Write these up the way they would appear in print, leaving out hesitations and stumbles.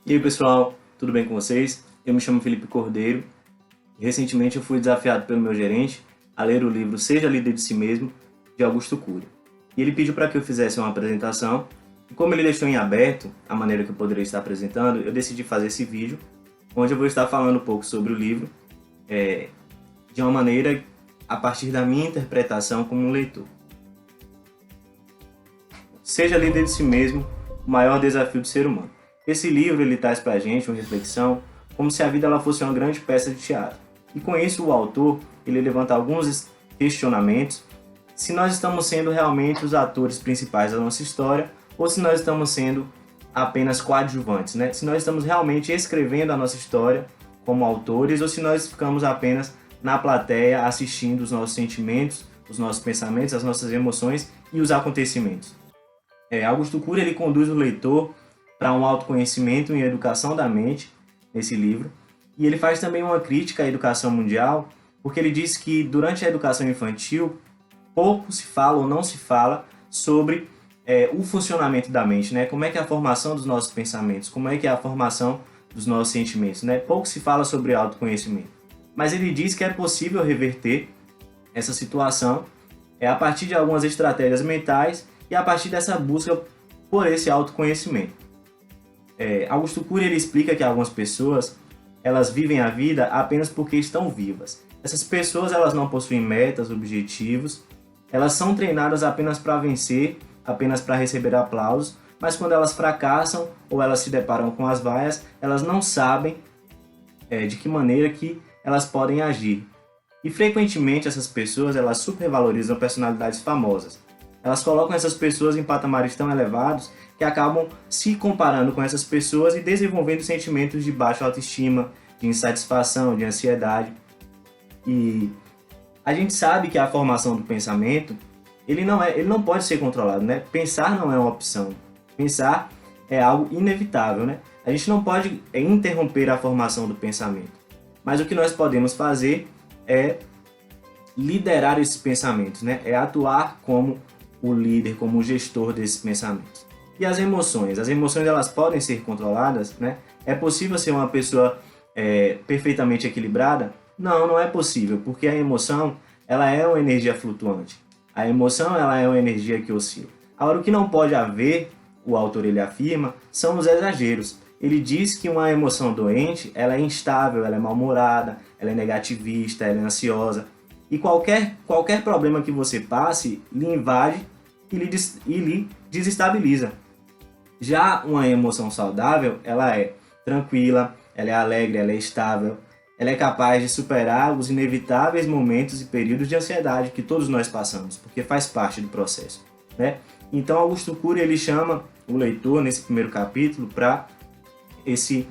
E aí pessoal, tudo bem com vocês? Eu me chamo Felipe Cordeiro e recentemente eu fui desafiado pelo meu gerente a ler o livro Seja Líder de Si Mesmo, de Augusto Cury. E ele pediu para que eu fizesse uma apresentação e como ele deixou em aberto a maneira que eu poderia estar apresentando, eu decidi fazer esse vídeo onde eu vou estar falando um pouco sobre o livro de uma maneira a partir da minha interpretação como um leitor. Seja líder de si mesmo, o maior desafio do ser humano. Esse livro ele traz para a gente uma reflexão como se a vida ela fosse uma grande peça de teatro. E com isso o autor ele levanta alguns questionamentos se nós estamos sendo realmente os atores principais da nossa história ou se nós estamos sendo apenas coadjuvantes, né? Se nós estamos realmente escrevendo a nossa história como autores ou se nós ficamos apenas na plateia assistindo os nossos sentimentos, os nossos pensamentos, as nossas emoções e os acontecimentos. Augusto Cury ele conduz o leitor para um autoconhecimento e educação da mente nesse livro. E ele faz também uma crítica à educação mundial, porque ele diz que durante a educação infantil pouco se fala ou não se fala sobre o funcionamento da mente, né? Como é que é a formação dos nossos pensamentos, como é que é a formação dos nossos sentimentos, né? Pouco se fala sobre autoconhecimento. Mas ele diz que é possível reverter essa situação a partir de algumas estratégias mentais e a partir dessa busca por esse autoconhecimento. Augusto Cury ele explica que algumas pessoas elas vivem a vida apenas porque estão vivas. Essas pessoas elas não possuem metas, objetivos, elas são treinadas apenas para vencer, apenas para receber aplausos, mas quando elas fracassam ou elas se deparam com as vaias, elas não sabem de que maneira que elas podem agir. E frequentemente essas pessoas elas supervalorizam personalidades famosas. Elas colocam essas pessoas em patamares tão elevados que acabam se comparando com essas pessoas e desenvolvendo sentimentos de baixa autoestima, de insatisfação, de ansiedade. E a gente sabe que a formação do pensamento, ele não pode ser controlado, né? Pensar não é uma opção. Pensar é algo inevitável, né? A gente não pode interromper a formação do pensamento. Mas o que nós podemos fazer é liderar esses pensamentos, né? É atuar como o líder, como o gestor desses pensamentos. E as emoções? As emoções elas podem ser controladas, né? É possível ser uma pessoa perfeitamente equilibrada? Não, não é possível, porque a emoção ela é uma energia flutuante. A emoção ela é uma energia que oscila. Agora, o que não pode haver, o autor ele afirma, são os exageros. Ele diz que uma emoção doente ela é instável, ela é mal-humorada, ela é negativista, ela é ansiosa. E qualquer problema que você passe lhe invade e lhe desestabiliza. Já uma emoção saudável, ela é tranquila, ela é alegre, ela é estável, ela é capaz de superar os inevitáveis momentos e períodos de ansiedade que todos nós passamos, porque faz parte do processo, né? Então Augusto Cury ele chama o leitor nesse primeiro capítulo para esse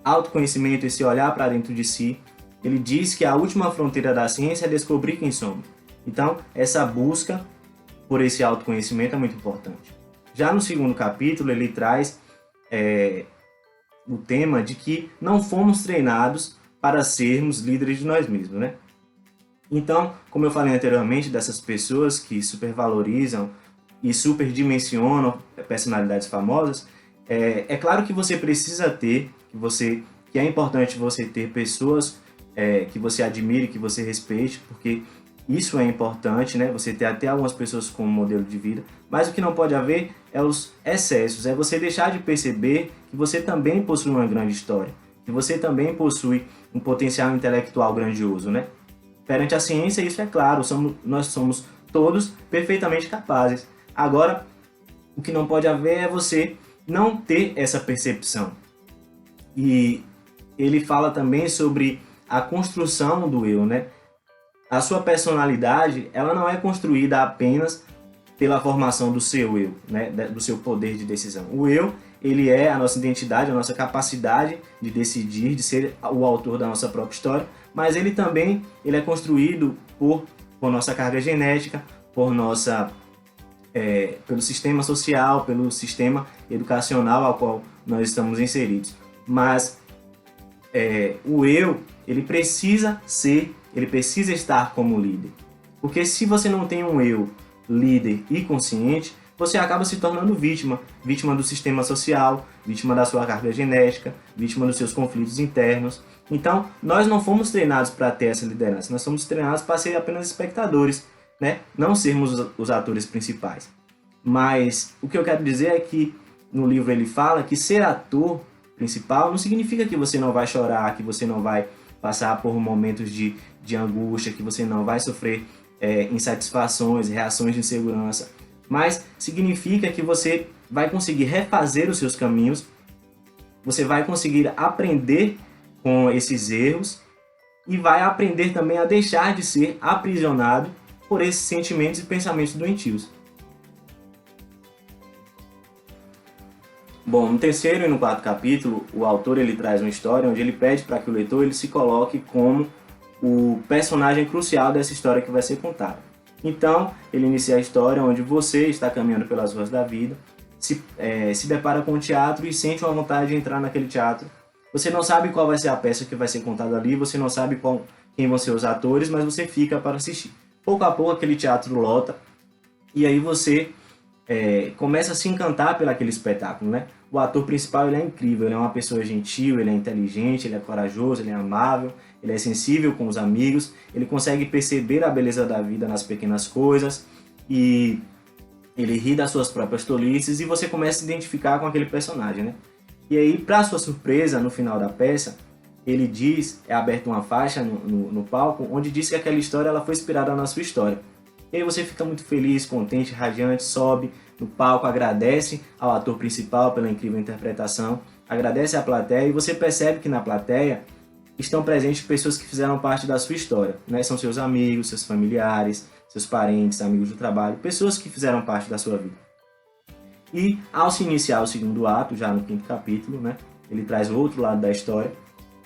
autoconhecimento, esse olhar para dentro de si. Ele diz que a última fronteira da ciência é descobrir quem somos. Então, essa busca por esse autoconhecimento é muito importante. Já no segundo capítulo, ele traz o tema de que não fomos treinados para sermos líderes de nós mesmos, né? Então, como eu falei anteriormente, dessas pessoas que supervalorizam e superdimensionam personalidades famosas, é claro que você precisa ter, que é importante você ter pessoas que você admire, que você respeite, porque isso é importante, né? Você ter até algumas pessoas como modelo de vida, mas o que não pode haver é os excessos, é você deixar de perceber que você também possui uma grande história, que você também possui um potencial intelectual grandioso, né? Perante a ciência, isso é claro, nós somos todos perfeitamente capazes. Agora, o que não pode haver é você não ter essa percepção. E ele fala também sobre a construção do eu, né? A sua personalidade, ela não é construída apenas pela formação do seu eu, né? Do seu poder de decisão. O eu, ele é a nossa identidade, a nossa capacidade de decidir, de ser o autor da nossa própria história, mas ele também é construído por nossa carga genética, pelo sistema social, pelo sistema educacional ao qual nós estamos inseridos. Mas o eu, ele precisa estar como líder. Porque se você não tem um eu líder e consciente, você acaba se tornando vítima, vítima do sistema social, vítima da sua carga genética, vítima dos seus conflitos internos. Então, nós não fomos treinados para ter essa liderança, nós fomos treinados para ser apenas espectadores, né? Não sermos os atores principais. Mas o que eu quero dizer é que no livro ele fala que ser ator principal não significa que você não vai chorar, que você não vai passar por momentos de angústia, que você não vai sofrer insatisfações, reações de insegurança, mas significa que você vai conseguir refazer os seus caminhos, você vai conseguir aprender com esses erros e vai aprender também a deixar de ser aprisionado por esses sentimentos e pensamentos doentios. Bom, no terceiro e no quarto capítulo, o autor ele traz uma história onde ele pede para que o leitor ele se coloque como o personagem crucial dessa história que vai ser contada. Então, ele inicia a história onde você está caminhando pelas ruas da vida, se depara com o teatro e sente uma vontade de entrar naquele teatro. Você não sabe qual vai ser a peça que vai ser contada ali, você não sabe quem vão ser os atores, mas você fica para assistir. Pouco a pouco aquele teatro lota e aí você começa a se encantar pelo aquele espetáculo, né? O ator principal ele é incrível, ele é uma pessoa gentil, ele é inteligente, ele é corajoso, ele é amável, ele é sensível com os amigos, ele consegue perceber a beleza da vida nas pequenas coisas e ele ri das suas próprias tolices e você começa a se identificar com aquele personagem, né? E aí, para sua surpresa, no final da peça, ele diz, é aberta uma faixa no palco, onde diz que aquela história ela foi inspirada na sua história. E aí você fica muito feliz, contente, radiante, sobe no palco, agradece ao ator principal pela incrível interpretação, agradece à plateia e você percebe que na plateia estão presentes pessoas que fizeram parte da sua história, né? São seus amigos, seus familiares, seus parentes, amigos do trabalho, pessoas que fizeram parte da sua vida. E ao se iniciar o segundo ato, já no quinto capítulo, né? Ele traz o outro lado da história.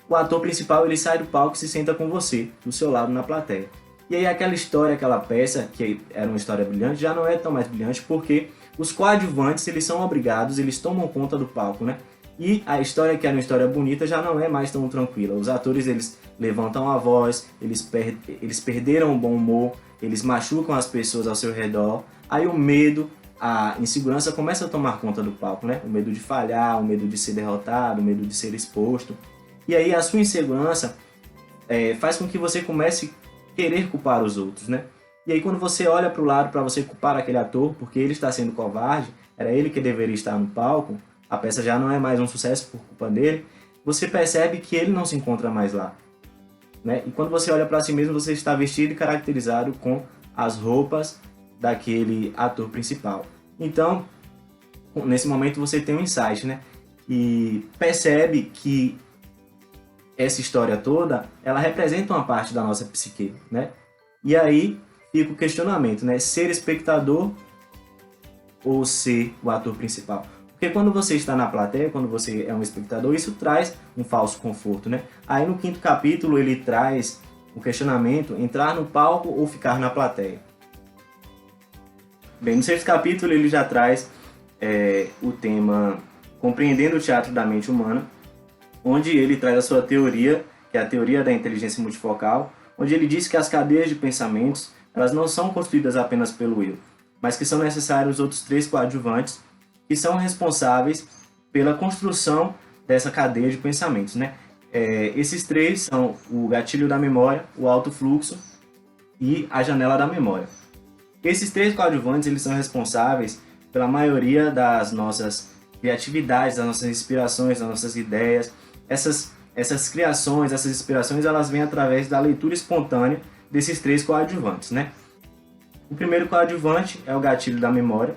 O ator principal ele sai do palco e se senta com você, do seu lado na plateia. E aí aquela história, aquela peça, que era uma história brilhante, já não é tão mais brilhante porque os coadjuvantes eles são obrigados, eles tomam conta do palco, né? E a história que era uma história bonita já não é mais tão tranquila. Os atores eles levantam a voz, eles perderam o bom humor, eles machucam as pessoas ao seu redor. Aí o medo, a insegurança começa a tomar conta do palco, né? O medo de falhar, o medo de ser derrotado, o medo de ser exposto. E aí a sua insegurança faz com que você comece a querer culpar os outros, né? E aí quando você olha para o lado para você culpar aquele ator, porque ele está sendo covarde, era ele que deveria estar no palco, a peça já não é mais um sucesso por culpa dele, você percebe que ele não se encontra mais lá, né? E quando você olha para si mesmo, você está vestido e caracterizado com as roupas daquele ator principal. Então, nesse momento você tem um insight, né? E percebe que essa história toda, ela representa uma parte da nossa psique, né? E aí fica o questionamento, né? Ser espectador ou ser o ator principal? Porque quando você está na plateia, quando você é um espectador, isso traz um falso conforto, né? Aí no quinto capítulo ele traz o questionamento, entrar no palco ou ficar na plateia. Bem, no sexto capítulo ele já traz o tema Compreendendo o Teatro da Mente Humana, onde ele traz a sua teoria, que é a teoria da inteligência multifocal, onde ele diz que as cadeias de pensamentos elas não são construídas apenas pelo eu, mas que são necessários outros 3 coadjuvantes que são responsáveis pela construção dessa cadeia de pensamentos, né? Esses 3 são o gatilho da memória, o alto fluxo e a janela da memória. Esses 3 coadjuvantes eles são responsáveis pela maioria das nossas criatividades, das nossas inspirações, das nossas ideias. Essas criações, essas inspirações, elas vêm através da leitura espontânea desses 3 coadjuvantes, né? O primeiro coadjuvante é o gatilho da memória,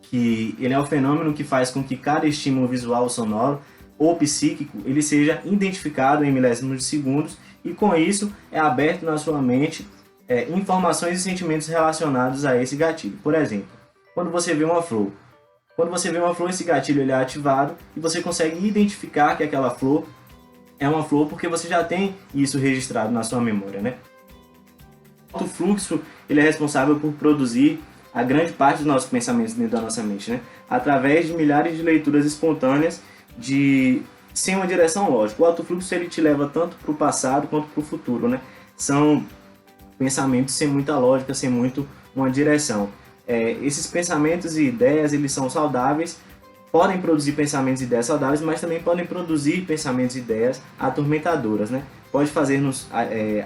que ele é o fenômeno que faz com que cada estímulo visual, sonoro ou psíquico ele seja identificado em milésimos de segundos e com isso é aberto na sua mente informações e sentimentos relacionados a esse gatilho. Por exemplo, quando você vê uma flor, esse gatilho ele é ativado e você consegue identificar que aquela flor é uma flor porque você já tem isso registrado na sua memória, né? O alto fluxo ele é responsável por produzir a grande parte dos nossos pensamentos dentro da nossa mente, né? Através de milhares de leituras espontâneas sem uma direção lógica. O alto fluxo ele te leva tanto para o passado quanto para o futuro, né? São pensamentos sem muita lógica, sem muito uma direção. esses pensamentos e ideias, eles são saudáveis, podem produzir pensamentos e ideias saudáveis, mas também podem produzir pensamentos e ideias atormentadoras, né? Pode fazer-nos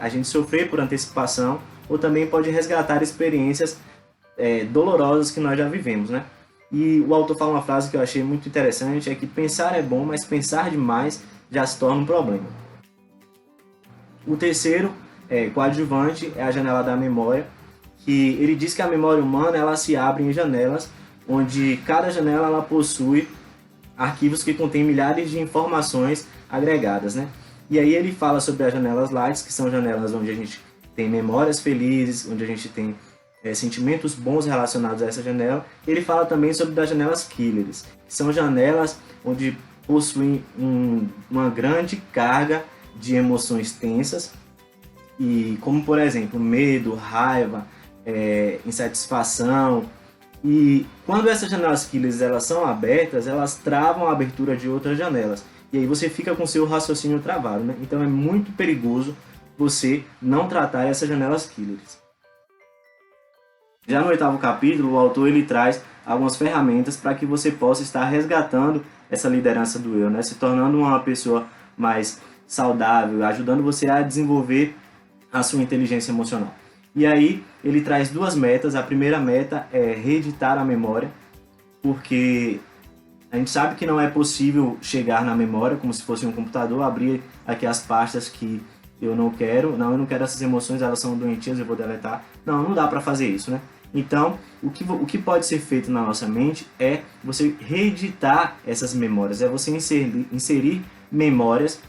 a gente sofrer por antecipação, ou também pode resgatar experiências dolorosas que nós já vivemos, né? E o autor fala uma frase que eu achei muito interessante, é que pensar é bom, mas pensar demais já se torna um problema. O terceiro coadjuvante é a janela da memória, que ele diz que a memória humana ela se abre em janelas, onde cada janela ela possui arquivos que contêm milhares de informações agregadas, né? E aí ele fala sobre as janelas light, que são janelas onde a gente tem memórias felizes, onde a gente tem sentimentos bons relacionados a essa janela. Ele fala também sobre as janelas killers, que são janelas onde possuem uma grande carga de emoções tensas, e como por exemplo medo, raiva, insatisfação. E quando essas janelas killers elas são abertas, elas travam a abertura de outras janelas. E aí você fica com seu raciocínio travado, né? Então é muito perigoso você não tratar essas janelas killers. Já no 8º capítulo, o autor ele traz algumas ferramentas para que você possa estar resgatando essa liderança do eu, né? Se tornando uma pessoa mais saudável, ajudando você a desenvolver a sua inteligência emocional. E aí ele traz 2 metas. A primeira meta é reeditar a memória, porque a gente sabe que não é possível chegar na memória como se fosse um computador, abrir aqui as pastas que eu não quero essas emoções, elas são doentias, eu vou deletar. Não dá para fazer isso, né? Então, o que pode ser feito na nossa mente é você reeditar essas memórias, é você inserir memórias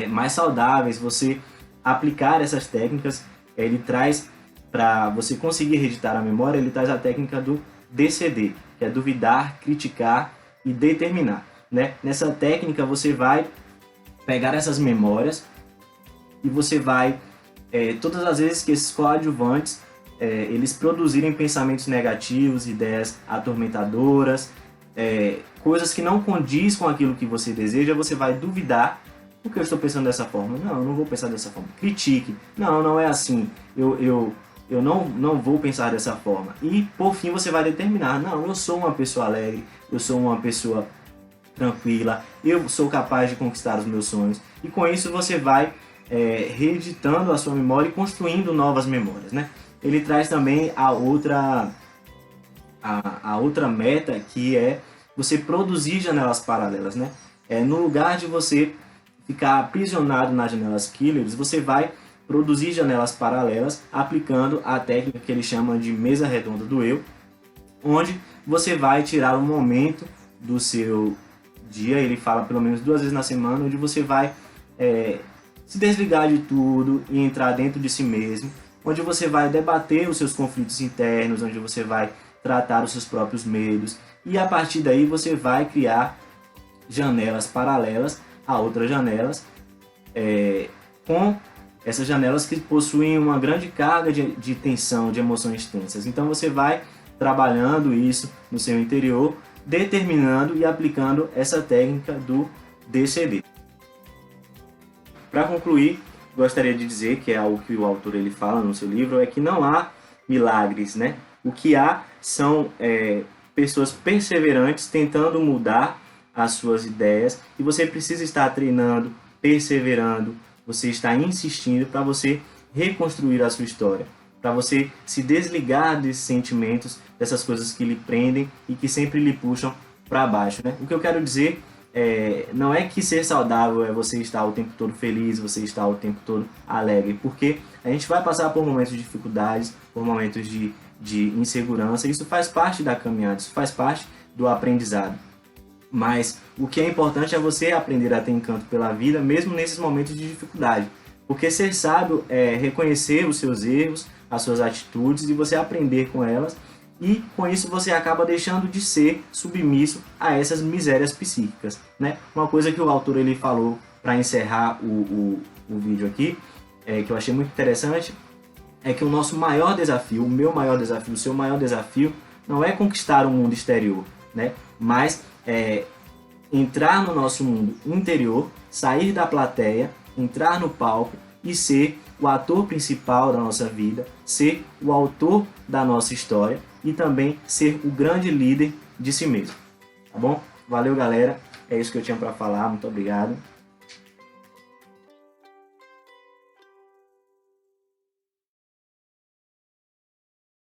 mais saudáveis, você aplicar essas técnicas. Ele traz, para você conseguir reeditar a memória, ele traz a técnica do DCD, que é duvidar, criticar e determinar, né? Nessa técnica você vai pegar essas memórias e você vai, todas as vezes que esses coadjuvantes eles produzirem pensamentos negativos, ideias atormentadoras, coisas que não condiz com aquilo que você deseja, você vai duvidar. Por que eu estou pensando dessa forma? Não, eu não vou pensar dessa forma. Critique. Não é assim. Eu não vou pensar dessa forma. E, por fim, você vai determinar. Não, eu sou uma pessoa alegre. Eu sou uma pessoa tranquila. Eu sou capaz de conquistar os meus sonhos. E, com isso, você vai reeditando a sua memória e construindo novas memórias, né? Ele traz também a outra meta, que é você produzir janelas paralelas, né? No lugar de você ficar aprisionado nas janelas killers, você vai produzir janelas paralelas aplicando a técnica que ele chama de mesa redonda do eu, onde você vai tirar um momento do seu dia, ele fala pelo menos 2 vezes na semana, onde você vai se desligar de tudo e entrar dentro de si mesmo, onde você vai debater os seus conflitos internos, onde você vai tratar os seus próprios medos, e a partir daí você vai criar janelas paralelas a outras janelas, com essas janelas que possuem uma grande carga de tensão, de emoções tensas. Então você vai trabalhando isso no seu interior, determinando e aplicando essa técnica do DCD. Para concluir, gostaria de dizer que é algo que o autor ele fala no seu livro, é que não há milagres, né? O que há são pessoas perseverantes tentando mudar as suas ideias, e você precisa estar treinando, perseverando, você está insistindo para você reconstruir a sua história, para você se desligar desses sentimentos, dessas coisas que lhe prendem e que sempre lhe puxam para baixo, né? O que eu quero dizer não é que ser saudável é você estar o tempo todo feliz, você estar o tempo todo alegre, porque a gente vai passar por momentos de dificuldades, por momentos de insegurança, isso faz parte da caminhada, isso faz parte do aprendizado. Mas o que é importante é você aprender a ter encanto pela vida, mesmo nesses momentos de dificuldade. Porque ser sábio é reconhecer os seus erros, as suas atitudes, e você aprender com elas. E com isso você acaba deixando de ser submisso a essas misérias psíquicas, né? Uma coisa que o autor ele falou para encerrar o vídeo aqui, que eu achei muito interessante, é que o nosso maior desafio, o meu maior desafio, o seu maior desafio, não é conquistar o mundo exterior, né? Mas entrar no nosso mundo interior, sair da plateia, entrar no palco e ser o ator principal da nossa vida, ser o autor da nossa história e também ser o grande líder de si mesmo. Tá bom? Valeu, galera. É isso que eu tinha para falar. Muito obrigado.